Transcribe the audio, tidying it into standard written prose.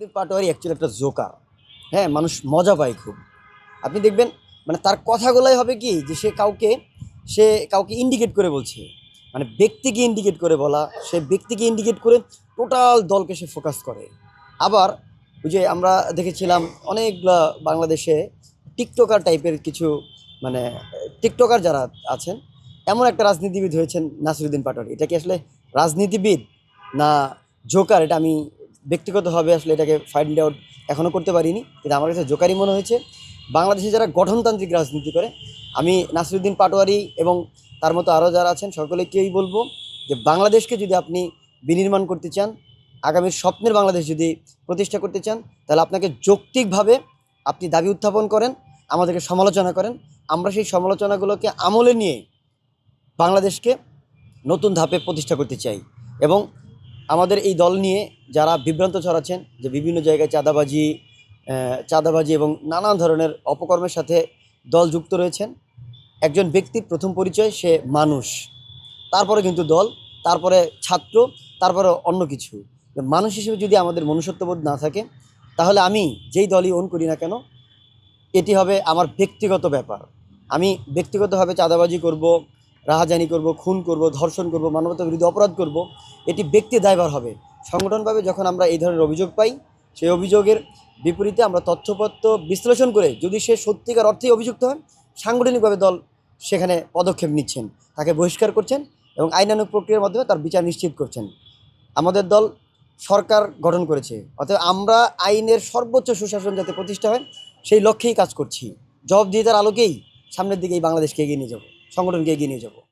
Nasiruddin Patwari actually একটা Joker. হ্যাঁ, মানুষ মজা পায় খুব। আপনি দেখবেন মানে তার কথাগুলাই হবে কি যে সে কাউকে ইন্ডিকেট করে বলছে। মানে ব্যক্তিকে ইন্ডিকেট করে বলা, সে ব্যক্তিকে ইন্ডিকেট করে টোটাল দলকে সে ফোকাস করে। আবার ওই যে আমরা দেখেছিলাম অনেকগুলা বাংলাদেশে টিকটকার টাইপের কিছু মানে টিকটকার যারা আছেন, এমন একটা রাজনীতিবিদ হয়েছেন নাসিরুদ্দিন পাটোয়ারি। এটা কি আসলে রাজনীতিবিদ না জোকার, এটা আমি ব্যক্তিগতভাবে আসলে এটাকে ফাইন্ড আউট এখনও করতে পারিনি, কিন্তু আমার কাছে জোকারই মনে হয়েছে। বাংলাদেশে যারা গঠনতান্ত্রিক রাজনীতি করে, আমি নাসিরুদ্দিন পাটোয়ারি এবং তার মতো আরও যারা আছেন সকলেকেই বলবো যে বাংলাদেশকে যদি আপনি বিনির্মাণ করতে চান, আগামীর স্বপ্নের বাংলাদেশ যদি প্রতিষ্ঠা করতে চান, তাহলে আপনাকে যৌক্তিকভাবে আপনি দাবি উত্থাপন করেন, আমাদেরকে সমালোচনা করেন। আমরা সেই সমালোচনাগুলোকে আমলে নিয়ে বাংলাদেশকে নতুন ধাপে প্রতিষ্ঠা করতে চাই। এবং আমাদের এই দল নিয়ে যারা বিভ্রান্ত ছড়াচ্ছেন যে বিভিন্ন জায়গায় চাঁদাবাজি এবং নানা ধরনের অপকর্মের সাথে দল যুক্ত রয়েছেন, একজন ব্যক্তির প্রথম পরিচয় সে মানুষ, তারপরে কিন্তু দল, তারপরে ছাত্র, তারপরে অন্য কিছু। মানুষ হিসেবে যদি আমাদের মনুষ্যত্ববোধ না থাকে, তাহলে আমি যেই দলই ওন করি না কেন, এটি হবে আমার ব্যক্তিগত ব্যাপার। আমি ব্যক্তিগতভাবে চাঁদাবাজি করব, রাহাজানি করব, খুন করব, ধর্ষণ করব, মানবতা বিরোধী অপরাধ করব, এটি ব্যক্তি দায়ভার হবে। সংগঠনভাবে যখন আমরা এই ধরনের অভিযোগ পাই, সেই অভিযোগের বিপরীতে আমরা তথ্যপত্র বিশ্লেষণ করে যদি সে সত্যিকার অর্থেই অভিযুক্ত হয়, সাংগঠনিকভাবে দল সেখানে পদক্ষেপ নিচ্ছেন, তাকে বহিষ্কার করছেন এবং আইনানুগ প্রক্রিয়ার মাধ্যমে তার বিচার নিশ্চিত করছেন। আমাদের দল সরকার গঠন করেছে, অতএব আমরা আইনের সর্বোচ্চ সুশাসন যাতে প্রতিষ্ঠা হয় সেই লক্ষ্যেই কাজ করছি। জবাবদিহিতার আলোকেই সামনের দিকে এই বাংলাদেশকে এগিয়ে নিয়ে যাব, সংগঠনকে এগিয়ে নিয়ে যাব।